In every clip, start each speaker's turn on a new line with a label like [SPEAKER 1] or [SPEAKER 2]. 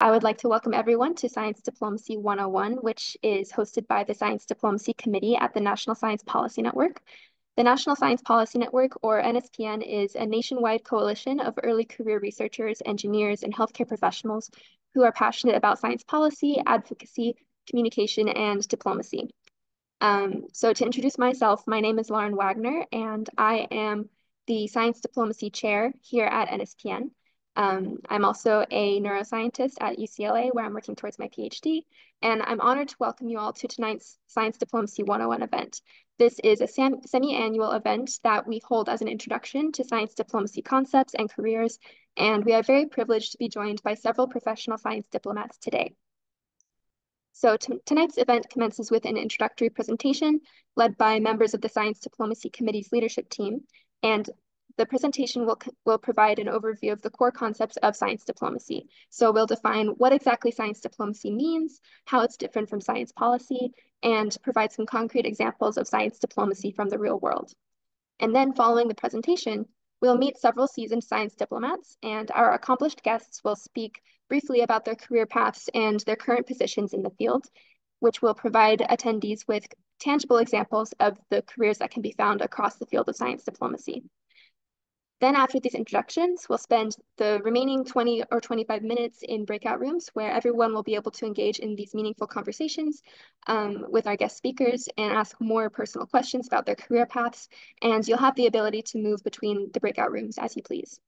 [SPEAKER 1] I would like to welcome everyone to Science Diplomacy 101, which is hosted by the Science Diplomacy Committee at the National Science Policy Network. The National Science Policy Network, or NSPN, is a nationwide coalition of early career researchers, engineers, and healthcare professionals who are passionate about science policy, advocacy, communication, and diplomacy. So to introduce myself, my name is Lauren Wagner, and I am the Science Diplomacy Chair here at NSPN. I'm also a neuroscientist at UCLA, where I'm working towards my PhD, and I'm honored to welcome you all to tonight's Science Diplomacy 101 event. This is a semi-annual event that we hold as an introduction to science diplomacy concepts and careers, and we are very privileged to be joined by several professional science diplomats today. So tonight's event commences with an introductory presentation led by members of the Science Diplomacy Committee's leadership team, and the presentation will provide an overview of the core concepts of science diplomacy. So we'll define what exactly science diplomacy means, how it's different from science policy, and provide some concrete examples of science diplomacy from the real world. And then following the presentation, we'll meet several seasoned science diplomats, and our accomplished guests will speak briefly about their career paths and their current positions in the field, which will provide attendees with tangible examples of the careers that can be found across the field of science diplomacy. Then after these introductions, we'll spend the remaining 20 or 25 minutes in breakout rooms where everyone will be able to engage in these meaningful conversations with our guest speakers and ask more personal questions about their career paths. And you'll have the ability to move between the breakout rooms as you please.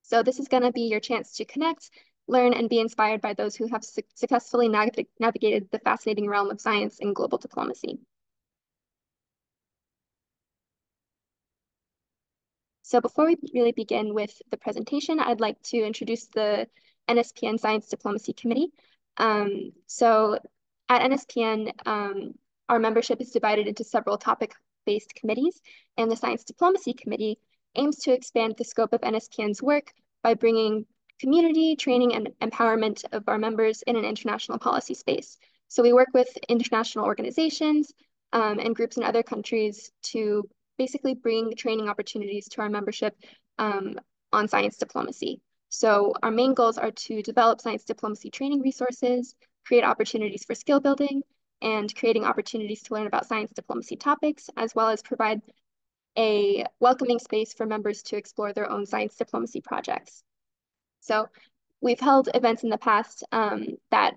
[SPEAKER 1] So this is going to be your chance to connect, learn, and be inspired by those who have successfully navigated the fascinating realm of science and global diplomacy. So before we really begin with the presentation, I'd like to introduce the NSPN Science Diplomacy Committee. So at NSPN, our membership is divided into several topic-based committees, and the Science Diplomacy Committee aims to expand the scope of NSPN's work by bringing community training and empowerment of our members in an international policy space. So we work with international organizations and groups in other countries to basically bring training opportunities to our membership on science diplomacy. So our main goals are to develop science diplomacy training resources, create opportunities for skill building, and creating opportunities to learn about science diplomacy topics, as well as provide a welcoming space for members to explore their own science diplomacy projects. So we've held events in the past that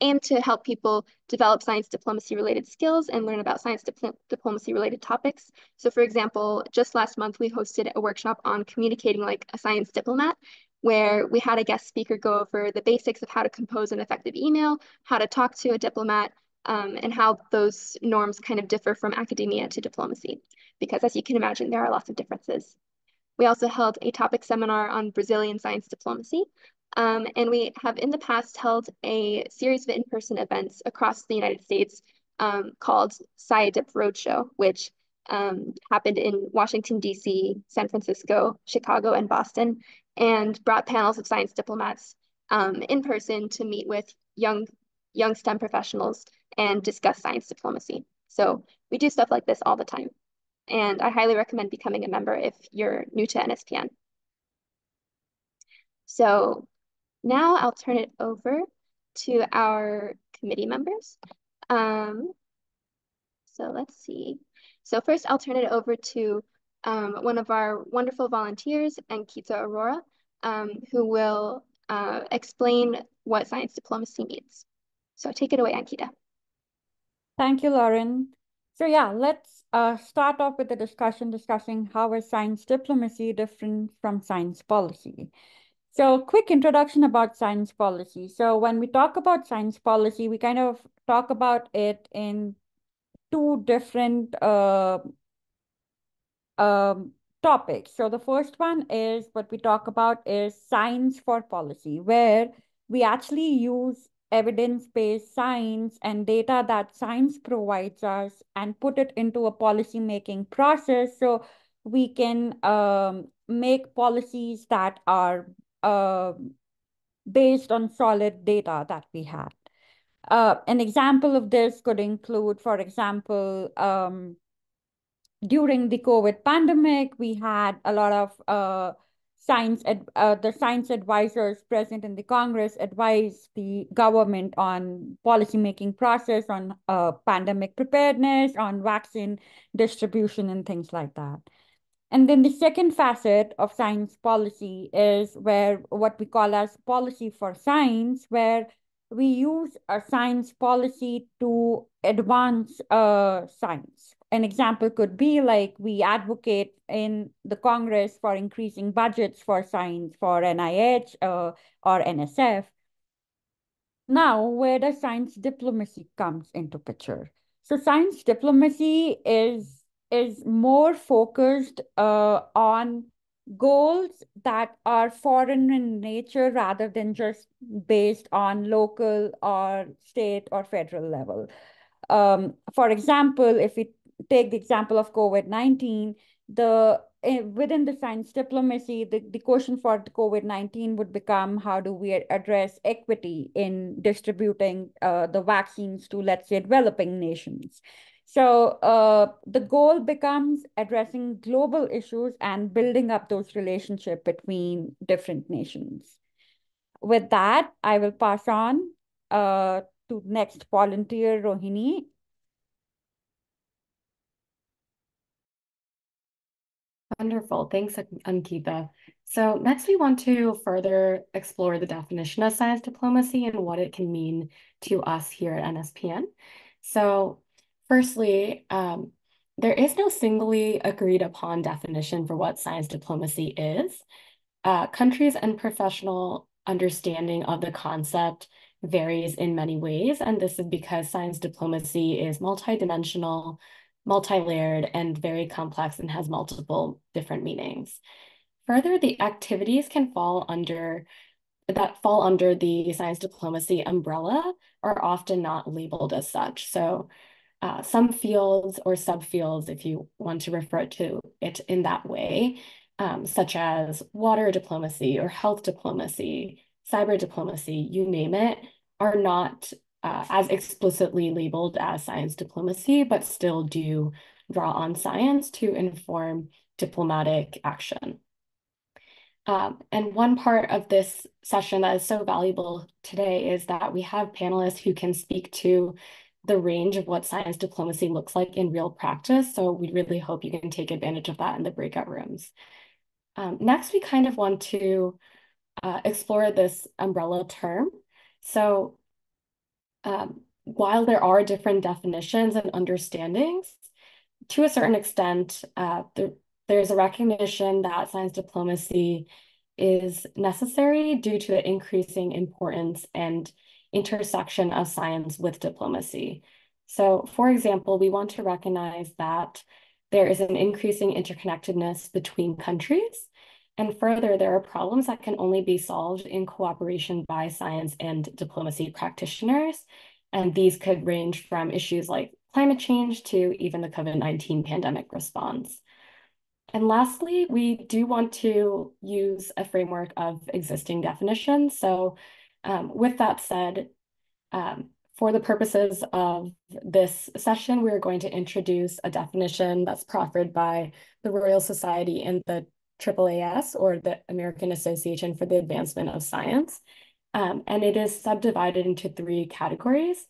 [SPEAKER 1] aim to help people develop science diplomacy related skills and learn about science diplomacy related topics. So for example, just last month, we hosted a workshop on communicating like a science diplomat, where we had a guest speaker go over the basics of how to compose an effective email, how to talk to a diplomat, and how those norms kind of differ from academia to diplomacy. Because as you can imagine, there are lots of differences. We also held a topic seminar on Brazilian science diplomacy, and we have in the past held a series of in-person events across the United States called SciDip Roadshow, which happened in Washington, D.C., San Francisco, Chicago, and Boston, and brought panels of science diplomats in person to meet with young STEM professionals and discuss science diplomacy. So we do stuff like this all the time. And I highly recommend becoming a member if you're new to NSPN. So now I'll turn it over to our committee members. So let's see. So first I'll turn it over to one of our wonderful volunteers, Ankita Arora, who will explain what science diplomacy means. So take it away, Ankita.
[SPEAKER 2] Thank you, Lauren. So yeah, let's start off with the discussing how is science diplomacy different from science policy. So quick introduction about science policy. So when we talk about science policy, we kind of talk about it in two different topics. So the first one is what we talk about is science for policy, where we actually use evidence-based science and data that science provides us and put it into a policy-making process so we can make policies that are based on solid data that we have. An example of this could include, for example, during the COVID pandemic, we had a lot of the science advisors present in the Congress advise the government on policymaking process, on pandemic preparedness, on vaccine distribution, and things like that. And then the second facet of science policy is where what we call as policy for science, where we use a science policy to advance science. An example could be like we advocate in the Congress for increasing budgets for science for NIH or NSF. Now, where does science diplomacy comes into picture? So science diplomacy is more focused on goals that are foreign in nature rather than just based on local or state or federal level. For example, if we take the example of COVID-19, within the science diplomacy, the question for COVID-19 would become how do we address equity in distributing the vaccines to, let's say, developing nations. So the goal becomes addressing global issues and building up those relationships between different nations. With that, I will pass on to next volunteer, Rohini.
[SPEAKER 3] Wonderful. Thanks, Ankita. So next we want to further explore the definition of science diplomacy and what it can mean to us here at NSPN. So firstly, there is no singly agreed upon definition for what science diplomacy is. Countries and professional understanding of the concept varies in many ways, and this is because science diplomacy is multidimensional, multi-layered, and very complex and has multiple different meanings. Further, the activities can fall under the science diplomacy umbrella are often not labeled as such. So some fields or subfields, if you want to refer to it in that way, such as water diplomacy or health diplomacy, cyber diplomacy, you name it, are not as explicitly labeled as science diplomacy, but still do draw on science to inform diplomatic action. And one part of this session that is so valuable today is that we have panelists who can speak to the range of what science diplomacy looks like in real practice. So we really hope you can take advantage of that in the breakout rooms. Next, we kind of want to explore this umbrella term. So while there are different definitions and understandings, to a certain extent, there's a recognition that science diplomacy is necessary due to the increasing importance and intersection of science with diplomacy. So, for example, we want to recognize that there is an increasing interconnectedness between countries. And further, there are problems that can only be solved in cooperation by science and diplomacy practitioners. And these could range from issues like climate change to even the COVID-19 pandemic response. And lastly, we do want to use a framework of existing definitions. So with that said, for the purposes of this session, we're going to introduce a definition that's proffered by the Royal Society and the AAAS, or the American Association for the Advancement of Science. And it is subdivided into 3 categories.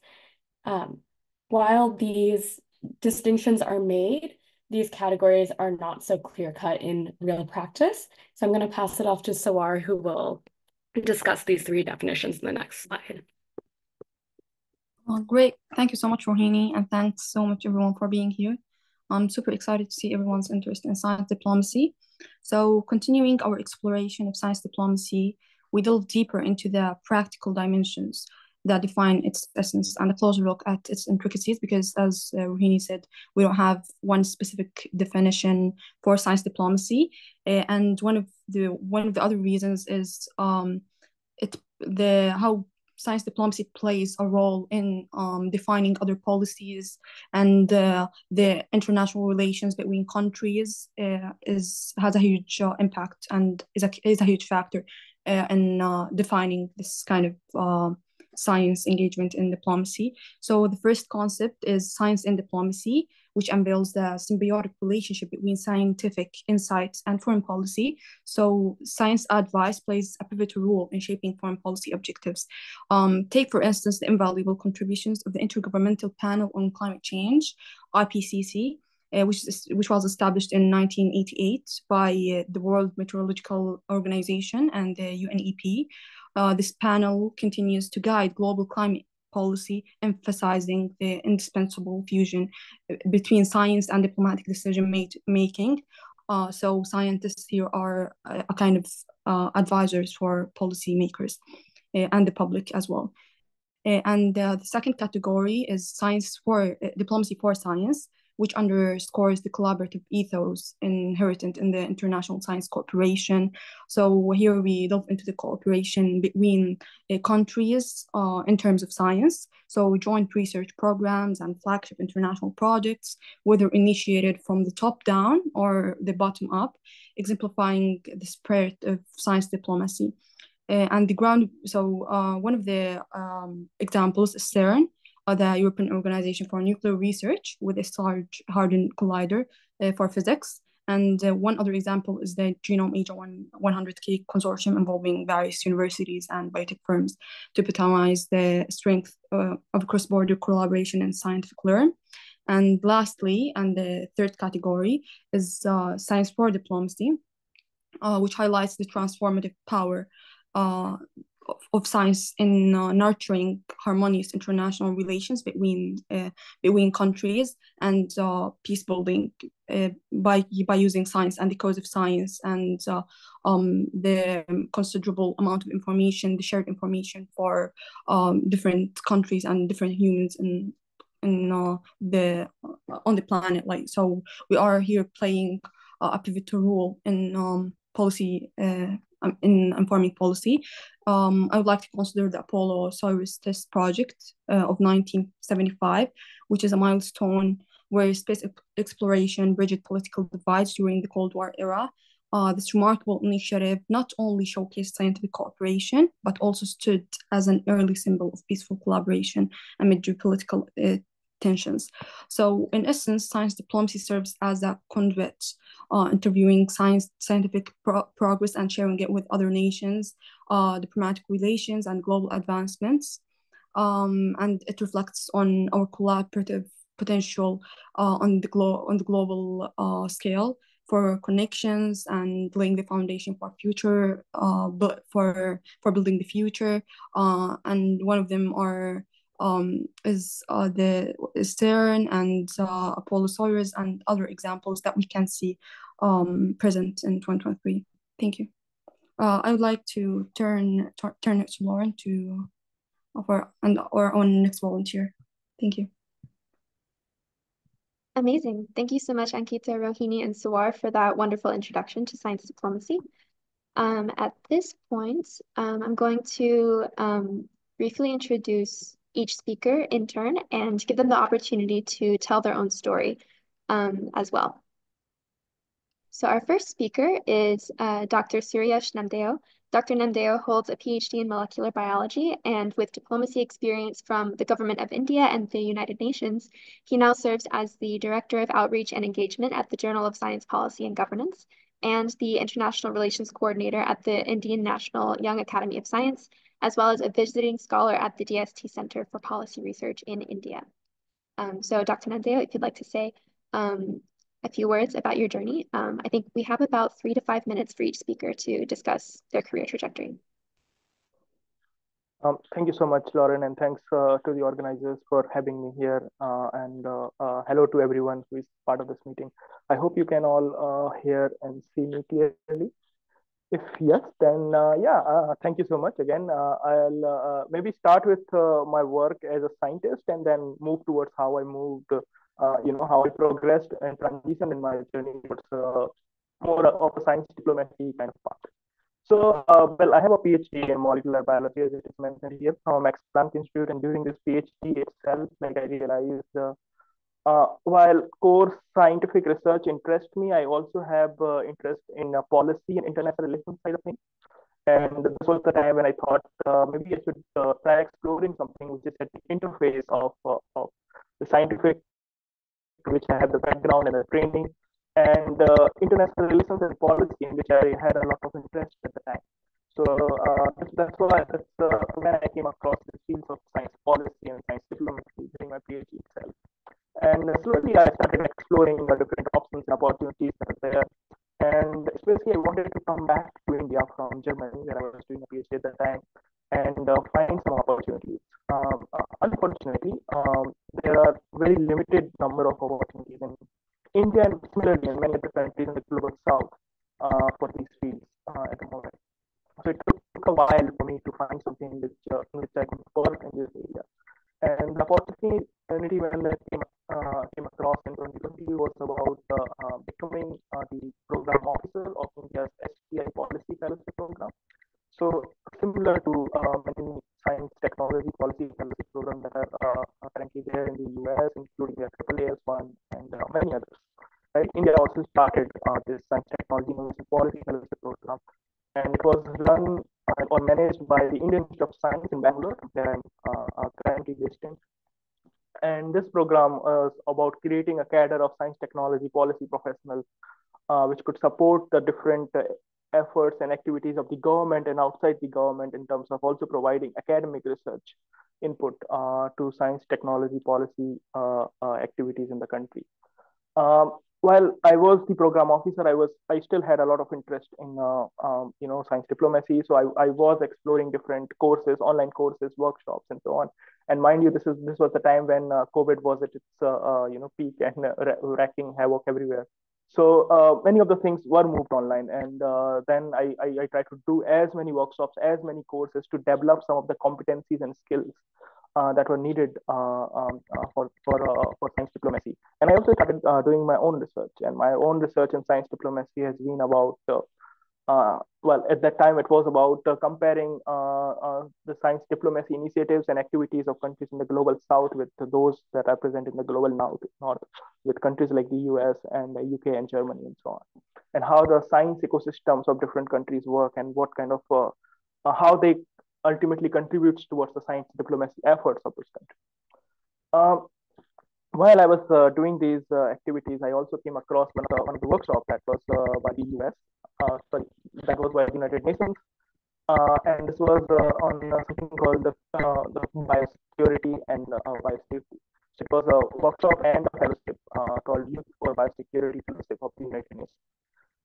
[SPEAKER 3] While these distinctions are made, these categories are not so clear-cut in real practice. So I'm going to pass it off to Sawar, who will discuss these 3 definitions in the next slide.
[SPEAKER 4] Great. Thank you so much, Rohini, and thanks so much, everyone, for being here. I'm super excited to see everyone's interest in science diplomacy. So continuing our exploration of science diplomacy, we delve deeper into the practical dimensions that define its essence and a closer look at its intricacies, because as Rohini said, we don't have one specific definition for science diplomacy. And one of the other reasons is how science diplomacy plays a role in defining other policies, and the international relations between countries has a huge impact and is a huge factor in defining this kind of science engagement in diplomacy. So the first concept is science in diplomacy, which unveils the symbiotic relationship between scientific insights and foreign policy. So science advice plays a pivotal role in shaping foreign policy objectives. Take, for instance, the invaluable contributions of the Intergovernmental Panel on Climate Change, IPCC, which was established in 1988 by the World Meteorological Organization and the UNEP. This panel continues to guide global climate policy, emphasizing the indispensable fusion between science and diplomatic decision making. So scientists here are a kind of advisors for policymakers and the public as well. And the second category is science for diplomacy for science, which underscores the collaborative ethos inherent in the international science cooperation. So here we delve into the cooperation between countries in terms of science. So joint research programs and flagship international projects, whether initiated from the top down or the bottom up, exemplifying the spirit of science diplomacy. And the ground, so one of the examples is CERN, the European Organization for Nuclear Research, with its Large Hadron Collider for physics. And one other example is the Genome Age 100K consortium involving various universities and biotech firms to epitomize the strength of cross-border collaboration in scientific learn. And lastly, and the third category is science for diplomacy, which highlights the transformative power of science in nurturing harmonious international relations between countries and peace building by using science and the cause of science and the considerable amount of information, the shared information for different countries and different humans in the on the planet. Like, so we are here playing a pivotal role in policy in informing policy. I would like to consider the Apollo-Soyuz test project of 1975, which is a milestone where space exploration bridged political divides during the Cold War era. This remarkable initiative not only showcased scientific cooperation, but also stood as an early symbol of peaceful collaboration amid geopolitical tensions. So in essence, science diplomacy serves as a conduit, interviewing scientific progress and sharing it with other nations, diplomatic relations and global advancements. And it reflects on our collaborative potential on the global scale for connections and laying the foundation for future, but for building the future. And one of them is the CERN and Apollo-Soyuz and other examples that we can see present in 2023. Thank you. I would like to turn it to Lauren to offer our own next volunteer. Thank you.
[SPEAKER 1] Amazing. Thank you so much, Ankita, Rohini, and Sawar for that wonderful introduction to science diplomacy. At this point, I'm going to briefly introduce each speaker in turn and give them the opportunity to tell their own story as well. So our first speaker is Dr. Suryash Namdeo. Dr. Namdeo holds a PhD in molecular biology, and with diplomacy experience from the Government of India and the United Nations, he now serves as the Director of Outreach and Engagement at the Journal of Science Policy and Governance and the International Relations Coordinator at the Indian National Young Academy of Science, as well as a visiting scholar at the DST Center for Policy Research in India. So Dr. Namdeo, if you'd like to say a few words about your journey. I think we have about 3 to 5 minutes for each speaker to discuss their career trajectory.
[SPEAKER 5] Thank you so much, Lauren, and thanks to the organizers for having me here. And hello to everyone who is part of this meeting. I hope you can all hear and see me clearly. If yes, then thank you so much again. I'll maybe start with my work as a scientist and then move towards how I moved, how I progressed and transitioned in my journey towards more of a science diplomacy kind of path. So, well, I have a PhD in molecular biology, as it is mentioned here, from Max Planck Institute. And during this PhD itself, like I realized, while core scientific research interests me, I also have interest in policy and international relations side of things. And this was the time when I thought maybe I should try exploring something which is at the interface of the scientific, which I have the background and the training, and international relations and policy, in which I had a lot of interest at the time. So that's when I came across the fields of science policy and science diplomacy during my PhD itself. And slowly I started exploring the different options and opportunities that are there. And especially I wanted to come back to India from Germany, where I was doing a PhD at that time, and find some opportunities. Unfortunately, there are very limited number of opportunities in India and similarly in many other countries in the global south for these fields at the moment. So it took a while for me to find something in which I could work in this area. And the opportunity when I came across in 2020 was about becoming the program officer of India's STI Policy Fellowship Program. So similar to many science technology policy fellowship programs that are currently there in the US, including the AAAS one and many others. Right? India also started this science technology innovation policy fellowship program, and it was run or managed by the Indian Institute of Science in Bangalore, where I'm currently based in. And this program is about creating a cadre of science technology policy professionals, which could support the different efforts and activities of the government and outside the government in terms of also providing academic research input to science technology policy activities in the country. While I was the program officer, I still had a lot of interest in science diplomacy. So I was exploring different courses, online courses, workshops, and so on. And mind you, this was the time when COVID was at its peak and wreaking havoc everywhere. So many of the things were moved online, and then I tried to do as many workshops, as many courses to develop some of the competencies and skills that were needed for science diplomacy. And I also started doing my own research, and my own research in science diplomacy has been about well, at that time it was about comparing the science diplomacy initiatives and activities of countries in the global south with those that are present in the global north, with countries like the US and the UK and Germany and so on, and how the science ecosystems of different countries work and what kind of how they ultimately contributes towards the science diplomacy efforts of this country. Um, while I was doing these activities, I also came across one of the workshops that was by the US, sorry, that was by the United Nations, and this was on something called the biosecurity and biosafety. So it was a workshop and a fellowship called Youth for Biosecurity Fellowship of the United Nations,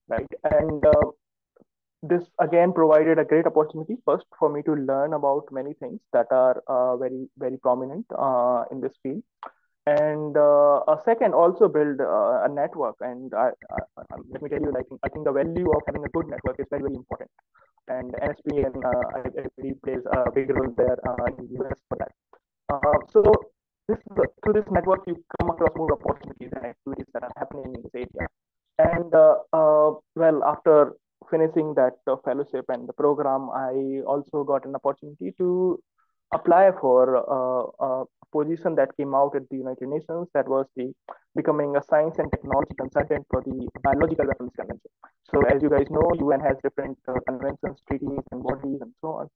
[SPEAKER 5] right? And this again provided a great opportunity first for me to learn about many things that are very, very prominent in this field, and a second also build a network. And let me tell you, like, I think the value of having a good network is very, very important, and NSPN I believe plays a big role there in the US for that. So through this network you come across more opportunities and activities that are happening in this area. And well, after finishing that fellowship and the program, I also got an opportunity to apply for a position that came out at the United Nations, that was the becoming a science and technology consultant for the Biological Weapons Convention. So as you guys know, UN has different conventions, treaties, and bodies, and so on.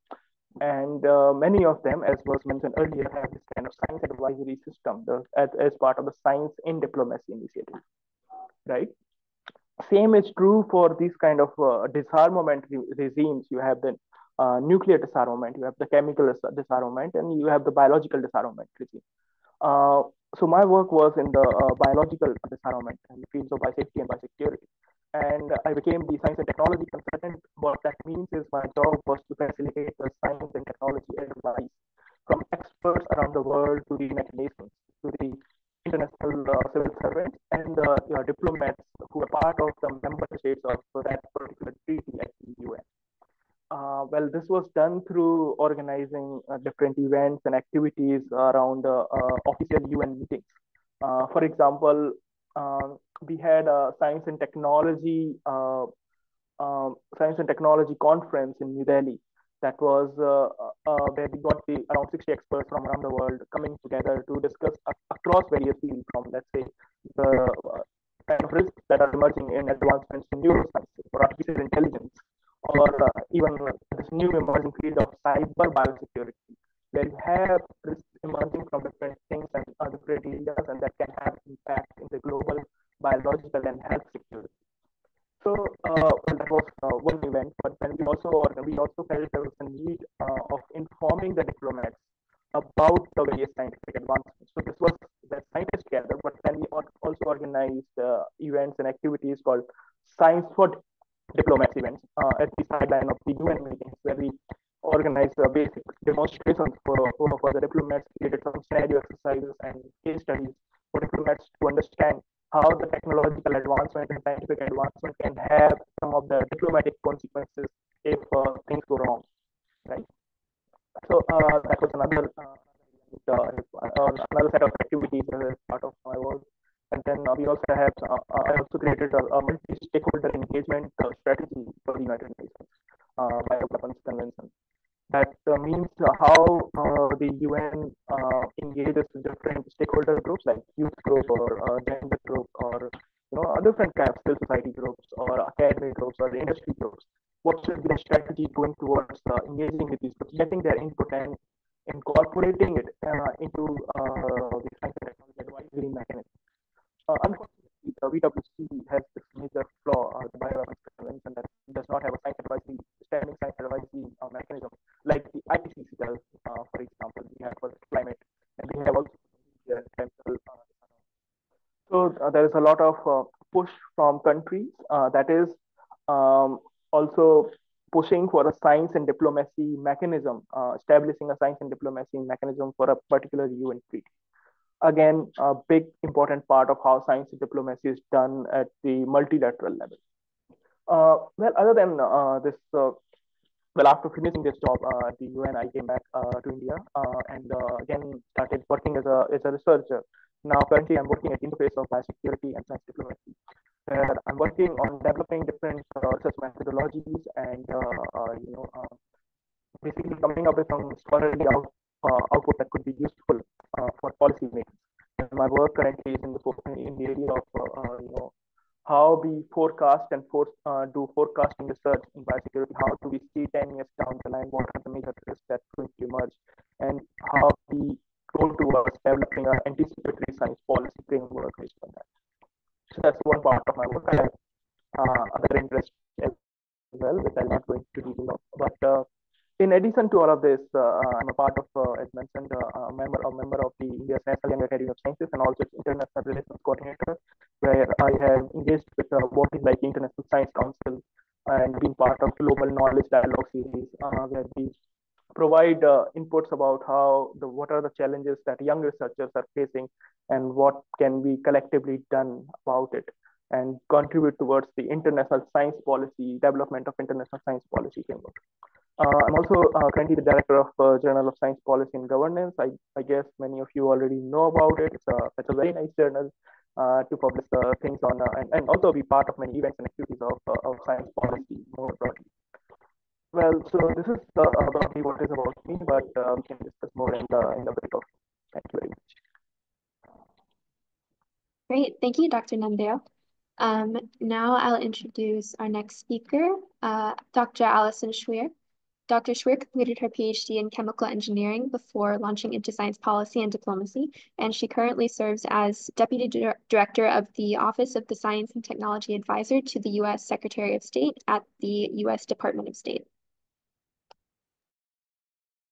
[SPEAKER 5] And many of them, as was mentioned earlier, have this kind of science advisory system as part of the Science in Diplomacy initiative, right? Same is true for these kind of disarmament regimes. You have the nuclear disarmament, you have the chemical disarmament, and you have the biological disarmament regime. So my work was in the biological disarmament and the fields of biosafety and biosecurity. And I became the science and technology consultant. What that means is my job was to facilitate the science and technology advice from experts around the world to the United Nations, to the international civil servants and diplomats who are part of the member states of that particular treaty at the UN. Well, this was done through organizing different events and activities around official UN meetings. For example, we had a science and technology conference in New Delhi. That was where we got around 60 experts from around the world coming together to discuss across various fields, from, let's say, the kind of risks that are emerging in advancements in neuroscience or artificial intelligence, or even this new emerging field of cyber biosecurity, where you have risks emerging from different things and different areas, and that can have impact in the global biological and health security. So well, that was one event, but then we also felt there was a need of informing the diplomats about the various scientific advancements. So this was the scientists gather, but then we also organized events and activities called Science for Diplomats events at the sideline of the UN meetings, where we organized basic demonstrations for the diplomats, created some scenario exercises and case studies for diplomats to understand how the technological advancement and scientific advancement can have some of the diplomatic consequences if things go wrong, right? So that was another set of activities as part of my work. And then we also have, I also created a multi-stakeholder engagement strategy for the United Nations by the Weapons Convention. That means how the UN engages with different stakeholder groups like youth group or gender group or different kind of civil society groups or academic groups or industry groups. What should be the strategy going towards engaging with these groups, getting their input and incorporating it into the science and technology advisory mechanism. Unfortunately, the VWC has this major flaw, the Bioweapons Convention, that does not have a standing science advisory mechanism like the IPCC does, for example. We have for climate, and we have also chemical. So there is a lot of push from countries that is also pushing for a science and diplomacy mechanism, establishing a science and diplomacy mechanism for a particular UN treaty. Again, a big important part of how science and diplomacy is done at the multilateral level. Well, other than this, well, after finishing this job at the UN, I came back to India and again started working as a researcher. Now, currently, I'm working at the interface of biosecurity and science diplomacy, where I'm working on developing different research methodologies and basically coming up with some scholarly output that could be useful for policymakers. And my work currently is in the area of how we forecast and do forecasting research in biosecurity. How do we see 10 years down the line what are the major risks that are going to emerge, and how we go towards developing an anticipatory science policy framework based on that. So that's one part of my work. I have other interests as well, which I'm not going to detail of. But in addition to all of this, I'm a part of, as mentioned, a member of the India's National Young Academy of Sciences and also its International Relations Coordinator, where I have engaged with bodies like the International Science Council and been part of Global Knowledge Dialogue series, where we provide inputs about what are the challenges that young researchers are facing and what can be collectively done about it, and contribute towards the international science policy, development of international science policy framework. I'm also currently the director of Journal of Science Policy and Governance. I guess many of you already know about it. It's a very nice journal to publish things on and also be part of many events and activities of science policy more broadly. Well, so this is broadly what is about me, but we can discuss more in the break. Thank you very much.
[SPEAKER 1] Great, thank you, Dr. Namdeo. Now I'll introduce our next speaker, Dr. Alison Schweer. Dr. Schweer completed her PhD in chemical engineering before launching into science policy and diplomacy, and she currently serves as Deputy Director of the Office of the Science and Technology Advisor to the U.S. Secretary of State at the U.S. Department of State.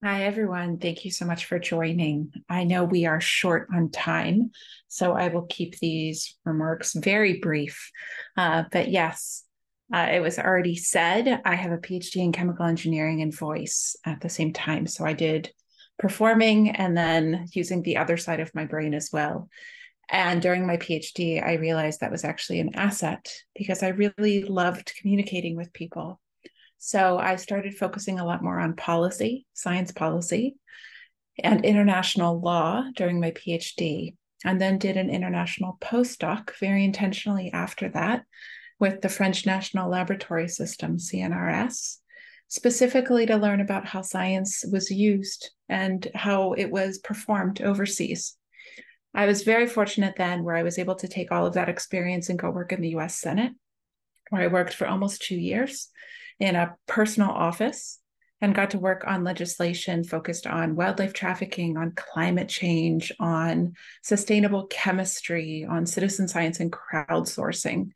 [SPEAKER 6] Hi, everyone. Thank you so much for joining. I know we are short on time, so I will keep these remarks very brief. But yes, it was already said, I have a PhD in chemical engineering and voice at the same time. So I did performing and then using the other side of my brain as well. And during my PhD, I realized that was actually an asset because I really loved communicating with people. So I started focusing a lot more on policy, science policy, and international law during my PhD, and then did an international postdoc very intentionally after that with the French National Laboratory System, CNRS, specifically to learn about how science was used and how it was performed overseas. I was very fortunate then where I was able to take all of that experience and go work in the US Senate, where I worked for almost 2 years. in a personal office and got to work on legislation focused on wildlife trafficking, on climate change, on sustainable chemistry, on citizen science and crowdsourcing.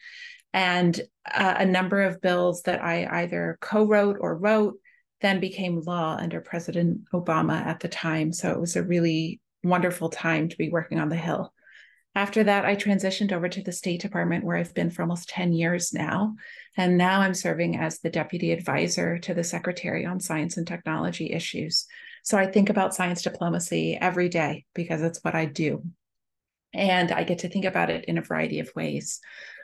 [SPEAKER 6] And a number of bills that I either co-wrote or wrote then became law under President Obama at the time. So it was a really wonderful time to be working on the Hill. After that, I transitioned over to the State Department, where I've been for almost 10 years now. And now I'm serving as the Deputy Advisor to the Secretary on Science and Technology issues. So I think about science diplomacy every day because it's what I do. And I get to think about it in a variety of ways.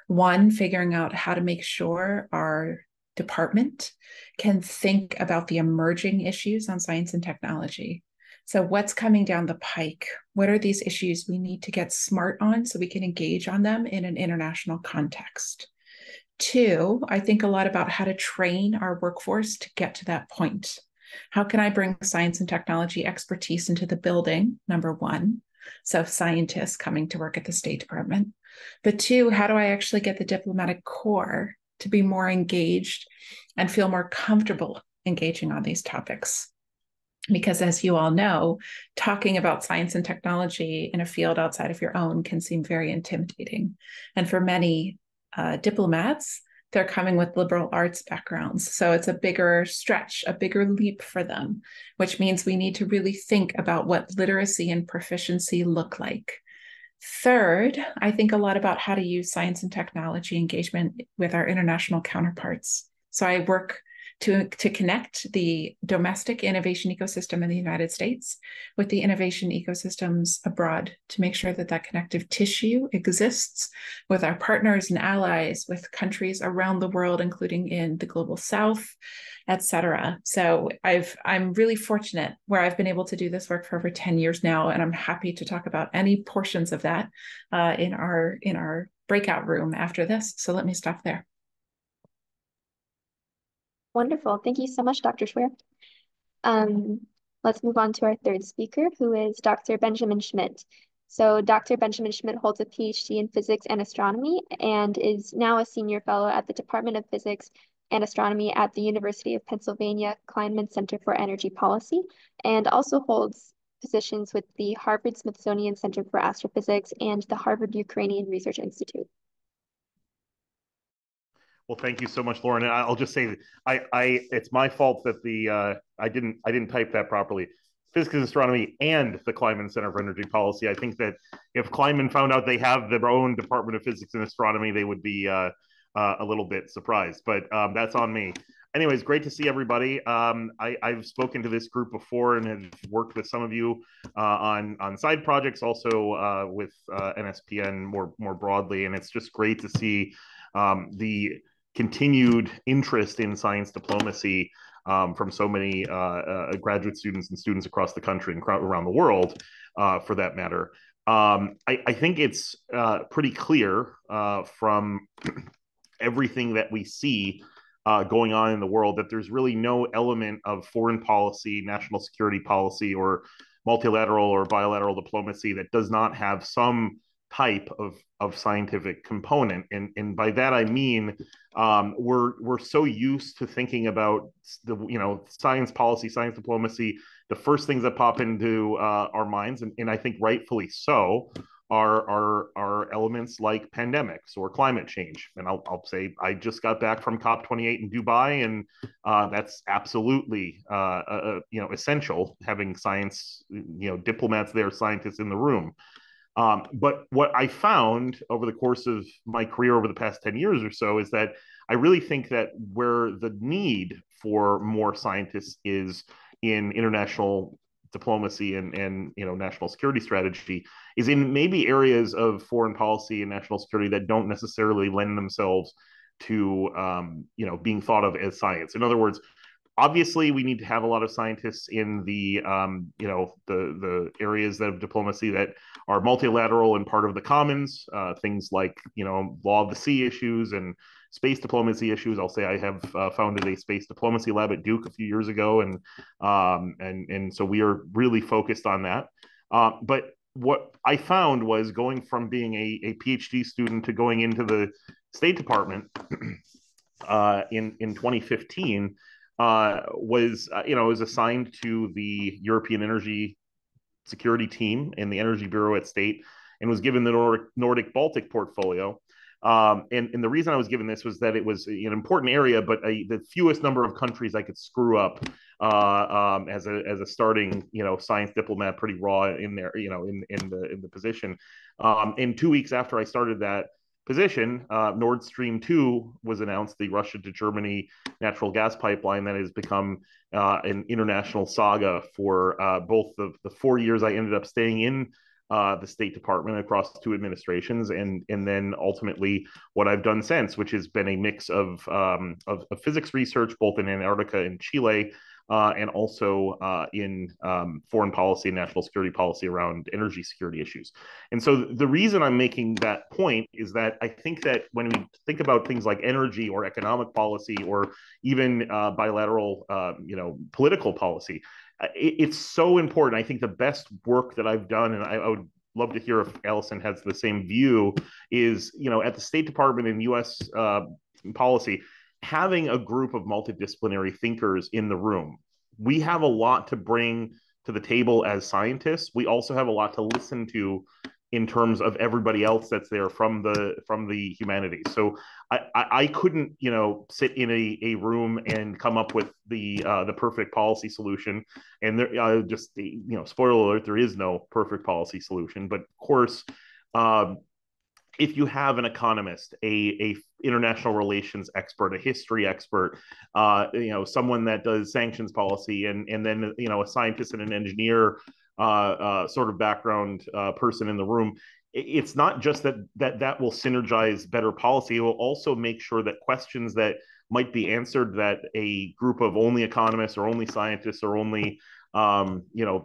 [SPEAKER 6] One, figuring out how to make sure our department can think about the emerging issues on science and technology. So what's coming down the pike? What are these issues we need to get smart on so we can engage on them in an international context? Two, I think a lot about how to train our workforce to get to that point. How can I bring science and technology expertise into the building, number one? So scientists coming to work at the State Department. But two, how do I actually get the diplomatic corps to be more engaged and feel more comfortable engaging on these topics? Because as you all know, talking about science and technology in a field outside of your own can seem very intimidating. And for many diplomats, they're coming with liberal arts backgrounds. So it's a bigger stretch, a bigger leap for them, which means we need to really think about what literacy and proficiency look like. Third, I think a lot about how to use science and technology engagement with our international counterparts. So I work to connect the domestic innovation ecosystem in the United States with the innovation ecosystems abroad to make sure that that connective tissue exists with our partners and allies, with countries around the world, including in the global South, et cetera. So I'm really fortunate where I've been able to do this work for over 10 years now, and I'm happy to talk about any portions of that in our breakout room after this. So let me stop there.
[SPEAKER 1] Wonderful. Thank you so much, Dr. Schwer. Let's move on to our third speaker, who is Dr. Benjamin Schmidt. So Dr. Benjamin Schmidt holds a PhD in physics and astronomy and is now a senior fellow at the Department of Physics and Astronomy at the University of Pennsylvania Kleinman Center for Energy Policy, and also holds positions with the Harvard-Smithsonian Center for Astrophysics and the Harvard Ukrainian Research Institute.
[SPEAKER 7] Well, thank you so much, Lauren. And I'll just say that it's my fault that I didn't type that properly. Physics and Astronomy and the Kleinman Center for Energy Policy. I think that if Kleinman found out they have their own Department of Physics and Astronomy, they would be a little bit surprised. But that's on me. Anyways, great to see everybody. I've spoken to this group before and have worked with some of you on side projects, also with NSPN more broadly. And it's just great to see the continued interest in science diplomacy from so many graduate students and students across the country and around the world, for that matter. I think it's pretty clear from everything that we see going on in the world that there's really no element of foreign policy, national security policy, or multilateral or bilateral diplomacy that does not have some type of scientific component. And by that I mean we're so used to thinking about the science policy, science diplomacy. The first things that pop into our minds, and I think rightfully so, are elements like pandemics or climate change. And I'll say I just got back from COP28 in Dubai, and that's absolutely essential, having science, diplomats there, scientists in the room. But what I found over the course of my career over the past 10 years or so is that I really think that where the need for more scientists is in international diplomacy and national security strategy is in maybe areas of foreign policy and national security that don't necessarily lend themselves to being thought of as science. In other words, obviously, we need to have a lot of scientists in the areas of diplomacy that are multilateral and part of the commons, things like law of the sea issues and space diplomacy issues. I'll say I have founded a space diplomacy lab at Duke a few years ago, and so we are really focused on that. But what I found was going from being a PhD student to going into the State Department. in 2015 was assigned to the European Energy Security Team in the Energy Bureau at State, and was given the Nordic Baltic portfolio. And the reason I was given this was that it was an important area, but the fewest number of countries I could screw up as a starting science diplomat, pretty raw in there, in the position. And 2 weeks after I started that position, Nord Stream 2 was announced, the Russia to Germany natural gas pipeline that has become an international saga for both the 4 years I ended up staying in the State Department across 2 administrations, and then ultimately what I've done since, which has been a mix of physics research, both in Antarctica and Chile, and also in foreign policy and national security policy around energy security issues. And so the reason I'm making that point is that I think that when we think about things like energy or economic policy or even bilateral, political policy, it's so important. I think the best work that I've done, and I would love to hear if Allison has the same view, is, at the State Department and U.S. policy, having a group of multidisciplinary thinkers in the room. We have a lot to bring to the table as scientists. We also have a lot to listen to in terms of everybody else that's there from the humanities. So I couldn't sit in a room and come up with the perfect policy solution. And there just spoiler alert, there is no perfect policy solution. But of course, if you have an economist, a international relations expert, a history expert, someone that does sanctions policy, and then a scientist and an engineer sort of background person in the room, it's not just that will synergize better policy. It will also make sure that questions that might be answered that a group of only economists or only scientists or only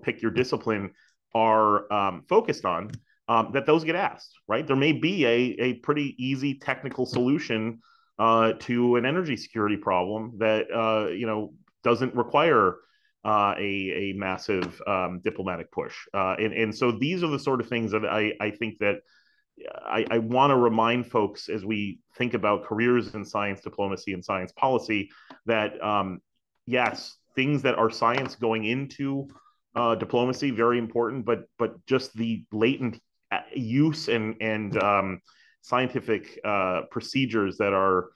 [SPEAKER 7] pick your discipline are focused on, that those get asked, right? There may be a pretty easy technical solution to an energy security problem that doesn't require a massive diplomatic push. And so these are the sort of things that I think that I want to remind folks as we think about careers in science diplomacy and science policy, that yes, things that are science going into diplomacy, very important, but just the latent use and scientific procedures that are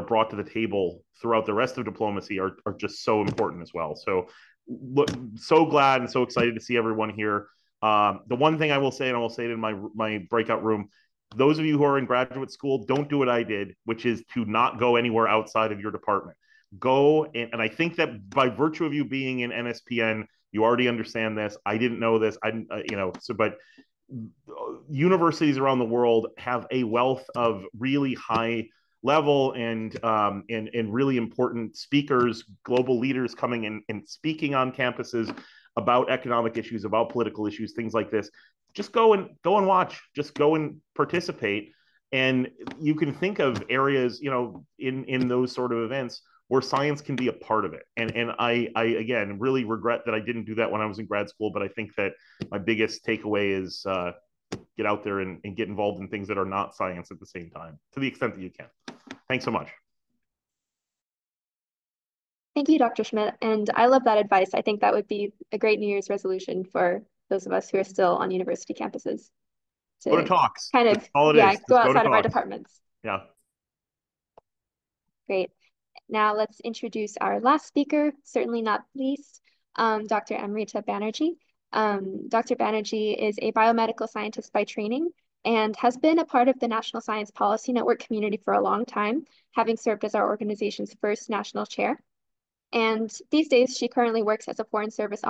[SPEAKER 7] brought to the table throughout the rest of diplomacy are just so important as well. So so glad and so excited to see everyone here. The one thing I will say, and I will say it in my breakout room, those of you who are in graduate school, don't do what I did, which is to not go anywhere outside of your department. Go, and I think that by virtue of you being in NSPN, you already understand this. I didn't know this. But universities around the world have a wealth of really high level and really important speakers, global leaders coming in and speaking on campuses about economic issues, about political issues, things like this. Just go and watch. Just go and participate, and you can think of areas, in those sort of events where science can be a part of it. And I again really regret that I didn't do that when I was in grad school, but I think that my biggest takeaway is get out there and get involved in things that are not science at the same time, to the extent that you can. Thanks so much.
[SPEAKER 1] Thank you, Dr. Schmidt. And I love that advice. I think that would be a great New Year's resolution for those of us who are still on university campuses.
[SPEAKER 7] Go to talks.
[SPEAKER 1] Kind of, go outside of our departments.
[SPEAKER 7] Yeah.
[SPEAKER 1] Great. Now let's introduce our last speaker, certainly not least, Dr. Amrita Banerjee. Dr. Banerjee is a biomedical scientist by training and has been a part of the National Science Policy Network community for a long time, having served as our organization's first national chair. And these days, she currently works as a foreign affairs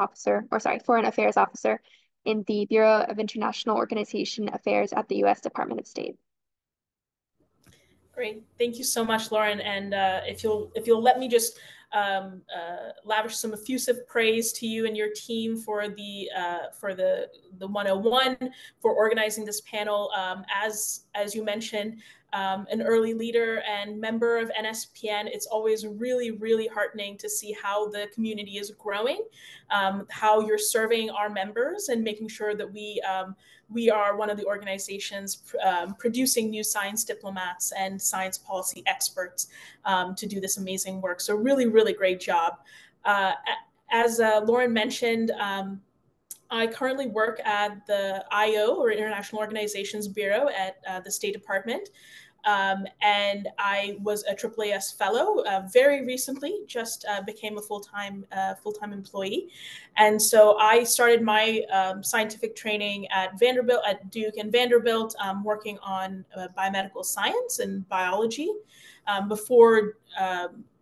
[SPEAKER 1] officer in the Bureau of International Organization Affairs at the U.S. Department of State.
[SPEAKER 8] Great, thank you so much, Lauren. And if you'll let me just lavish some effusive praise to you and your team for the 101, for organizing this panel. As you mentioned, an early leader and member of NSPN, it's always really, really heartening to see how the community is growing, how you're serving our members and making sure that we are one of the organizations producing new science diplomats and science policy experts to do this amazing work. So really, really great job. As Lauren mentioned, I currently work at the IO, or International Organizations Bureau, at the State Department. And I was a AAAS fellow very recently, just became a full-time employee. And so I started my scientific training at Vanderbilt, at Duke and Vanderbilt, working on biomedical science and biology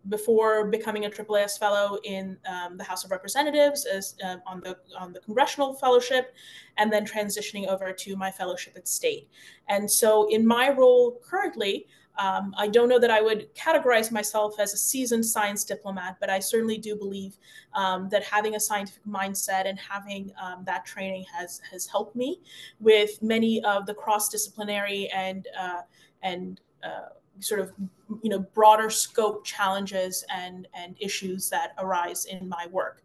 [SPEAKER 8] before becoming a AAAS fellow in the House of Representatives as on the congressional fellowship, and then transitioning over to my fellowship at State. And so in my role currently, I don't know that I would categorize myself as a seasoned science diplomat, but I certainly do believe that having a scientific mindset and having that training has helped me with many of the cross-disciplinary and sort of broader scope challenges and issues that arise in my work.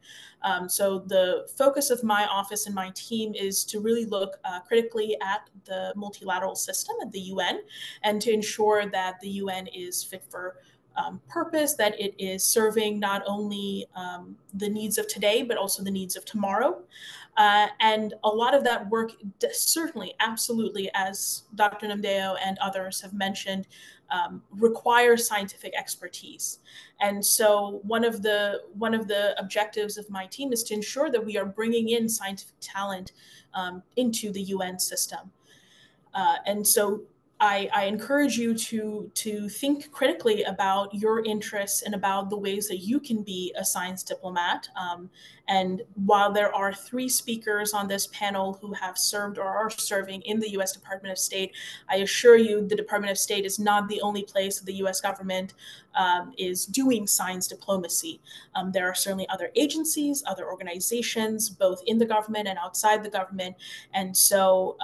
[SPEAKER 8] So the focus of my office and my team is to really look critically at the multilateral system at the UN, and to ensure that the UN is fit for purpose, that it is serving not only the needs of today, but also the needs of tomorrow. And a lot of that work certainly, absolutely, as Dr. Namdeo and others have mentioned, requires scientific expertise. And so one of the objectives of my team is to ensure that we are bringing in scientific talent into the UN system. And so I encourage you to think critically about your interests and about the ways that you can be a science diplomat. And while there are 3 speakers on this panel who have served or are serving in the U.S. Department of State, I assure you the Department of State is not the only place that the U.S. government is doing science diplomacy. There are certainly other agencies, other organizations, both in the government and outside the government. And so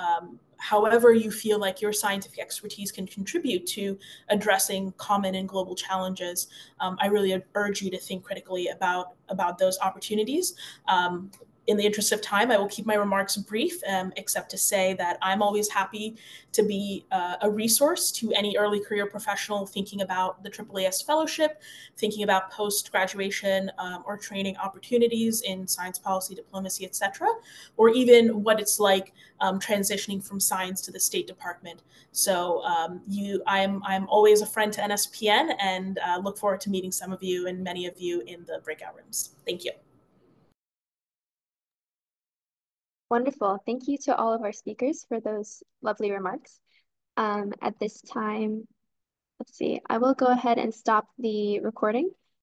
[SPEAKER 8] however you feel like your scientific expertise can contribute to addressing common and global challenges, I really urge you to think critically about those opportunities. In the interest of time, I will keep my remarks brief, except to say that I'm always happy to be a resource to any early career professional thinking about the AAAS fellowship, thinking about post-graduation or training opportunities in science policy, diplomacy, etc., or even what it's like transitioning from science to the State Department. So I'm always a friend to NSPN, and look forward to meeting some of you and many of you in the breakout rooms. Thank you.
[SPEAKER 1] Wonderful. Thank you to all of our speakers for those lovely remarks. At this time, let's see, I will go ahead and stop the recording.